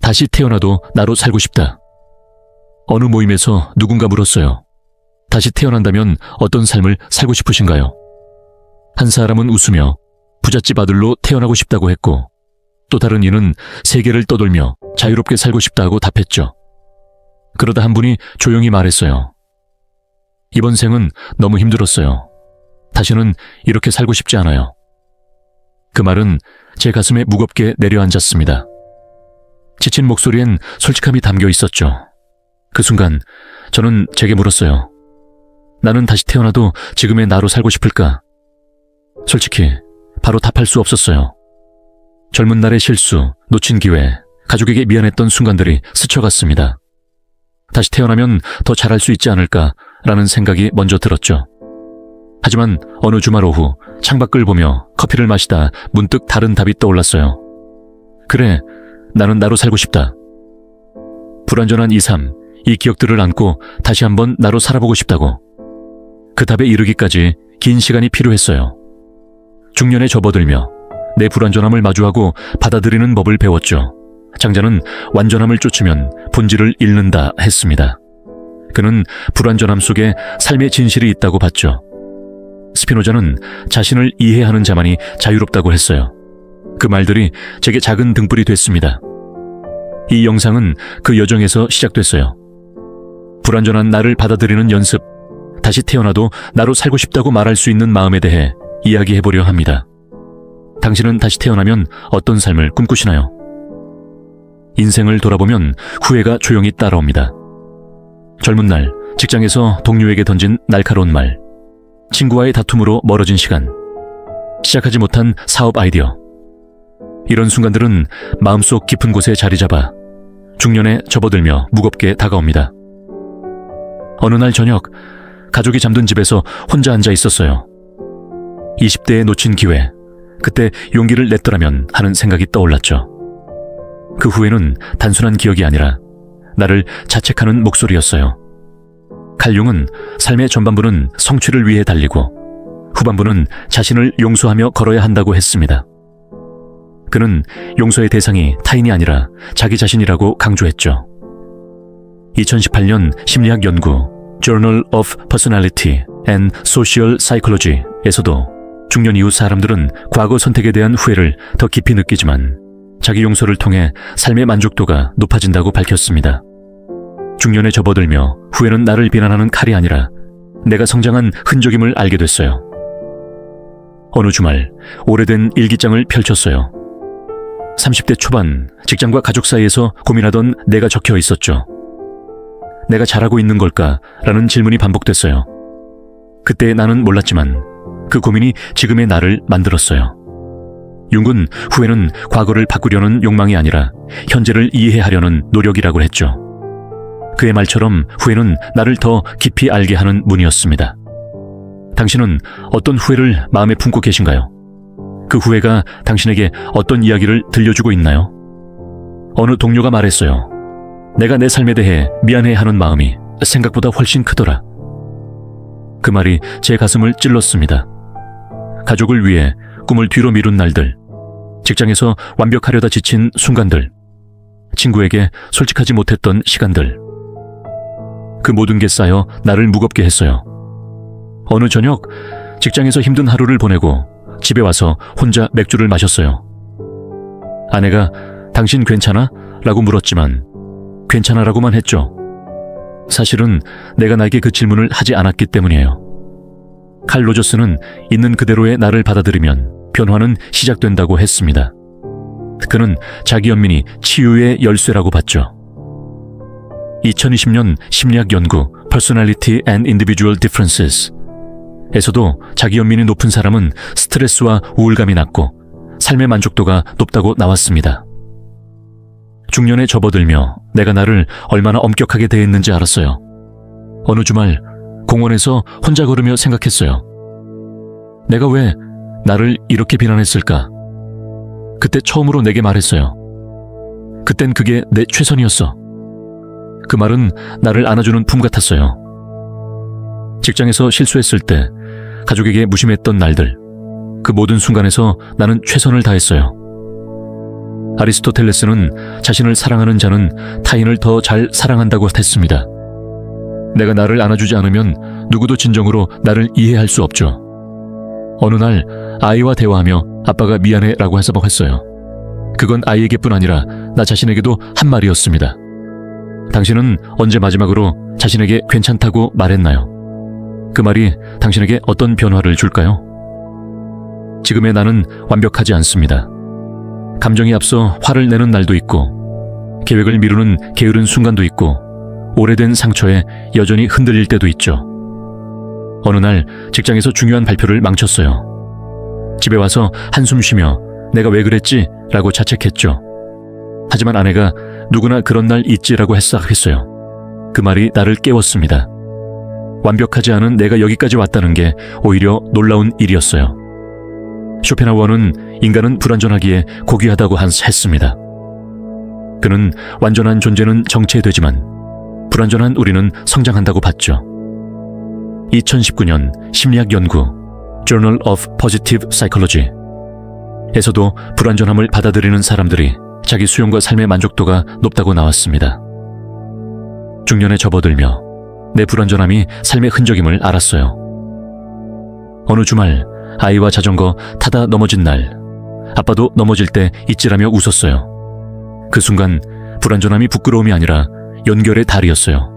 다시 태어나도 나로 살고 싶다. 어느 모임에서 누군가 물었어요. 다시 태어난다면 어떤 삶을 살고 싶으신가요? 한 사람은 웃으며 부잣집 아들로 태어나고 싶다고 했고, 또 다른 이는 세계를 떠돌며 자유롭게 살고 싶다고 답했죠. 그러다 한 분이 조용히 말했어요. 이번 생은 너무 힘들었어요. 다시는 이렇게 살고 싶지 않아요. 그 말은 제 가슴에 무겁게 내려앉았습니다. 지친 목소리엔 솔직함이 담겨 있었죠. 그 순간 저는 제게 물었어요. 나는 다시 태어나도 지금의 나로 살고 싶을까? 솔직히 바로 답할 수 없었어요. 젊은 날의 실수, 놓친 기회, 가족에게 미안했던 순간들이 스쳐갔습니다. 다시 태어나면 더 잘할 수 있지 않을까라는 생각이 먼저 들었죠. 하지만 어느 주말 오후 창밖을 보며 커피를 마시다 문득 다른 답이 떠올랐어요. 그래, 나는 나로 살고 싶다. 불완전한 이 삶, 이 기억들을 안고 다시 한번 나로 살아보고 싶다고. 그 답에 이르기까지 긴 시간이 필요했어요. 중년에 접어들며 내 불완전함을 마주하고 받아들이는 법을 배웠죠. 장자는 완전함을 쫓으면 본질을 잃는다 했습니다. 그는 불완전함 속에 삶의 진실이 있다고 봤죠. 스피노자는 자신을 이해하는 자만이 자유롭다고 했어요. 그 말들이 제게 작은 등불이 됐습니다. 이 영상은 그 여정에서 시작됐어요. 불완전한 나를 받아들이는 연습, 다시 태어나도 나로 살고 싶다고 말할 수 있는 마음에 대해 이야기해보려 합니다. 당신은 다시 태어나면 어떤 삶을 꿈꾸시나요? 인생을 돌아보면 후회가 조용히 따라옵니다. 젊은 날, 직장에서 동료에게 던진 날카로운 말, 친구와의 다툼으로 멀어진 시간, 시작하지 못한 사업 아이디어. 이런 순간들은 마음속 깊은 곳에 자리 잡아 중년에 접어들며 무겁게 다가옵니다. 어느 날 저녁, 가족이 잠든 집에서 혼자 앉아 있었어요. 20대에 놓친 기회, 그때 용기를 냈더라면 하는 생각이 떠올랐죠. 그 후에는 단순한 기억이 아니라 나를 자책하는 목소리였어요. 칼융은 삶의 전반부는 성취를 위해 달리고 후반부는 자신을 용서하며 걸어야 한다고 했습니다. 그는 용서의 대상이 타인이 아니라 자기 자신이라고 강조했죠. 2018년 심리학 연구 Journal of Personality and Social Psychology에서도 중년 이후 사람들은 과거 선택에 대한 후회를 더 깊이 느끼지만 자기 용서를 통해 삶의 만족도가 높아진다고 밝혔습니다. 중년에 접어들며 후회는 나를 비난하는 칼이 아니라 내가 성장한 흔적임을 알게 됐어요. 어느 주말 오래된 일기장을 펼쳤어요. 30대 초반 직장과 가족 사이에서 고민하던 내가 적혀 있었죠. 내가 잘하고 있는 걸까? 라는 질문이 반복됐어요. 그때 나는 몰랐지만 그 고민이 지금의 나를 만들었어요. 융은 후회는 과거를 바꾸려는 욕망이 아니라 현재를 이해하려는 노력이라고 했죠. 그의 말처럼 후회는 나를 더 깊이 알게 하는 문이었습니다. 당신은 어떤 후회를 마음에 품고 계신가요? 그 후회가 당신에게 어떤 이야기를 들려주고 있나요? 어느 동료가 말했어요. 내가 내 삶에 대해 미안해하는 마음이 생각보다 훨씬 크더라. 그 말이 제 가슴을 찔렀습니다. 가족을 위해 꿈을 뒤로 미룬 날들, 직장에서 완벽하려다 지친 순간들, 친구에게 솔직하지 못했던 시간들. 그 모든 게 쌓여 나를 무겁게 했어요. 어느 저녁 직장에서 힘든 하루를 보내고 집에 와서 혼자 맥주를 마셨어요. 아내가 당신 괜찮아? 라고 물었지만 괜찮아라고만 했죠. 사실은 내가 나에게 그 질문을 하지 않았기 때문이에요. 칼 로저스는 있는 그대로의 나를 받아들이면 변화는 시작된다고 했습니다. 그는 자기 연민이 치유의 열쇠라고 봤죠. 2020년 심리학 연구 Personality and Individual Differences 에서도 자기 연민이 높은 사람은 스트레스와 우울감이 낮고 삶의 만족도가 높다고 나왔습니다. 중년에 접어들며 내가 나를 얼마나 엄격하게 대했는지 알았어요. 어느 주말 공원에서 혼자 걸으며 생각했어요. 내가 왜 나를 이렇게 비난했을까? 그때 처음으로 내게 말했어요. 그땐 그게 내 최선이었어. 그 말은 나를 안아주는 품 같았어요. 직장에서 실수했을 때, 가족에게 무심했던 날들, 그 모든 순간에서 나는 최선을 다했어요. 아리스토텔레스는 자신을 사랑하는 자는 타인을 더 잘 사랑한다고 했습니다. 내가 나를 안아주지 않으면 누구도 진정으로 나를 이해할 수 없죠. 어느 날 아이와 대화하며 아빠가 미안해 라고 해서했어요. 그건 아이에게뿐 아니라 나 자신에게도 한 말이었습니다. 당신은 언제 마지막으로 자신에게 괜찮다고 말했나요? 그 말이 당신에게 어떤 변화를 줄까요? 지금의 나는 완벽하지 않습니다. 감정이 앞서 화를 내는 날도 있고, 계획을 미루는 게으른 순간도 있고, 오래된 상처에 여전히 흔들릴 때도 있죠. 어느 날 직장에서 중요한 발표를 망쳤어요. 집에 와서 한숨 쉬며 내가 왜 그랬지? 라고 자책했죠. 하지만 아내가 누구나 그런 날 있지라고 했어요. 그 말이 나를 깨웠습니다. 완벽하지 않은 내가 여기까지 왔다는 게 오히려 놀라운 일이었어요. 쇼펜하우어는 인간은 불완전하기에 고귀하다고 했습니다. 그는 완전한 존재는 정체되지만 불완전한 우리는 성장한다고 봤죠. 2019년 심리학 연구 Journal of Positive Psychology 에서도 불완전함을 받아들이는 사람들이 자기 수용과 삶의 만족도가 높다고 나왔습니다. 중년에 접어들며 내 불완전함이 삶의 흔적임을 알았어요. 어느 주말 아이와 자전거 타다 넘어진 날, 아빠도 넘어질 때 잊지라며 웃었어요. 그 순간 불완전함이 부끄러움이 아니라 연결의 달이었어요.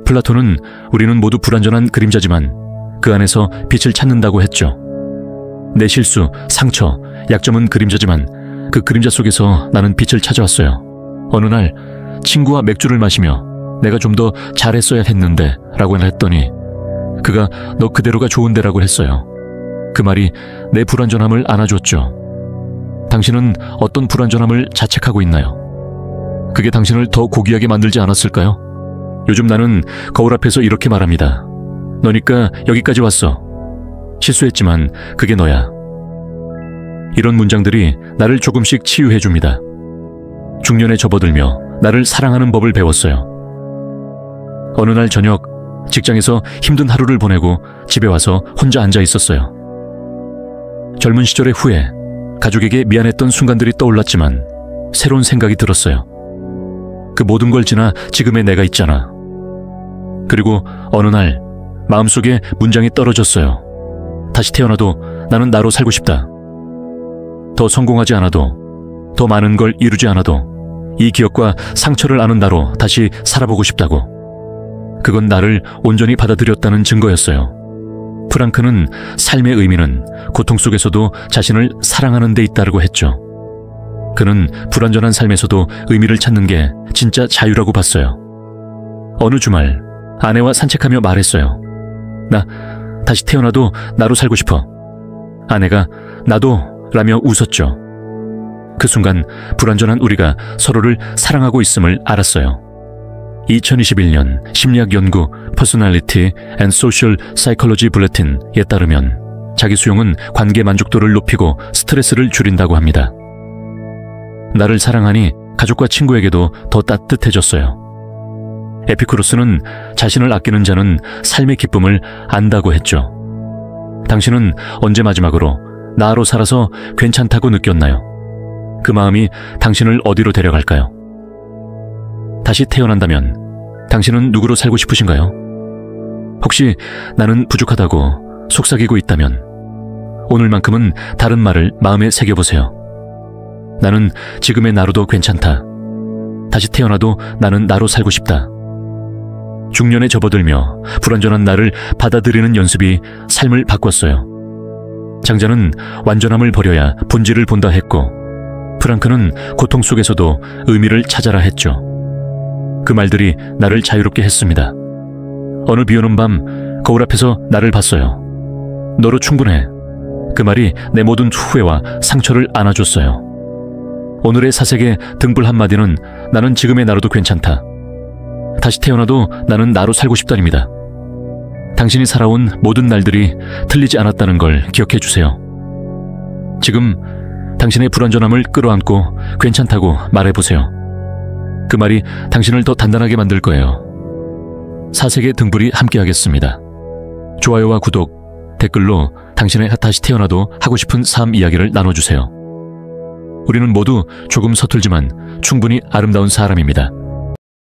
플라톤은 우리는 모두 불완전한 그림자지만 그 안에서 빛을 찾는다고 했죠. 내 실수, 상처, 약점은 그림자지만 그 그림자 속에서 나는 빛을 찾아왔어요. 어느 날 친구와 맥주를 마시며 내가 좀 더 잘했어야 했는데 라고 했더니 그가 너 그대로가 좋은데 라고 했어요. 그 말이 내 불완전함을 안아줬죠. 당신은 어떤 불완전함을 자책하고 있나요? 그게 당신을 더 고귀하게 만들지 않았을까요? 요즘 나는 거울 앞에서 이렇게 말합니다. 너니까 여기까지 왔어. 실수했지만 그게 너야. 이런 문장들이 나를 조금씩 치유해줍니다. 중년에 접어들며 나를 사랑하는 법을 배웠어요. 어느 날 저녁 직장에서 힘든 하루를 보내고 집에 와서 혼자 앉아 있었어요. 젊은 시절의 후회, 가족에게 미안했던 순간들이 떠올랐지만 새로운 생각이 들었어요. 그 모든 걸 지나 지금의 내가 있잖아. 그리고 어느 날 마음속에 문장이 떨어졌어요. 다시 태어나도 나는 나로 살고 싶다. 더 성공하지 않아도, 더 많은 걸 이루지 않아도 이 기억과 상처를 아는 나로 다시 살아보고 싶다고. 그건 나를 온전히 받아들였다는 증거였어요. 프랑크는 삶의 의미는 고통 속에서도 자신을 사랑하는 데 있다고 했죠. 그는 불완전한 삶에서도 의미를 찾는 게 진짜 자유라고 봤어요. 어느 주말 아내와 산책하며 말했어요. 나 다시 태어나도 나로 살고 싶어. 아내가 나도 라며 웃었죠. 그 순간 불완전한 우리가 서로를 사랑하고 있음을 알았어요. 2021년 심리학 연구 Personality and Social Psychology Bulletin에 따르면 자기 수용은 관계 만족도를 높이고 스트레스를 줄인다고 합니다. 나를 사랑하니 가족과 친구에게도 더 따뜻해졌어요. 에피쿠로스는 자신을 아끼는 자는 삶의 기쁨을 안다고 했죠. 당신은 언제 마지막으로 나로 살아서 괜찮다고 느꼈나요? 그 마음이 당신을 어디로 데려갈까요? 다시 태어난다면 당신은 누구로 살고 싶으신가요? 혹시 나는 부족하다고 속삭이고 있다면 오늘만큼은 다른 말을 마음에 새겨보세요. 나는 지금의 나로도 괜찮다. 다시 태어나도 나는 나로 살고 싶다. 중년에 접어들며 불완전한 나를 받아들이는 연습이 삶을 바꿨어요. 장자는 완전함을 버려야 본질을 본다 했고, 프랑크는 고통 속에서도 의미를 찾아라 했죠. 그 말들이 나를 자유롭게 했습니다. 어느 비오는 밤 거울 앞에서 나를 봤어요. 너로 충분해. 그 말이 내 모든 후회와 상처를 안아줬어요. 오늘의 사색의 등불 한마디는 나는 지금의 나로도 괜찮다. 다시 태어나도 나는 나로 살고 싶다입니다. 당신이 살아온 모든 날들이 틀리지 않았다는 걸 기억해 주세요. 지금 당신의 불완전함을 끌어안고 괜찮다고 말해보세요. 그 말이 당신을 더 단단하게 만들 거예요. 사색의 등불이 함께하겠습니다. 좋아요와 구독, 댓글로 당신의 다시 태어나도 하고 싶은 삶 이야기를 나눠주세요. 우리는 모두 조금 서툴지만 충분히 아름다운 사람입니다.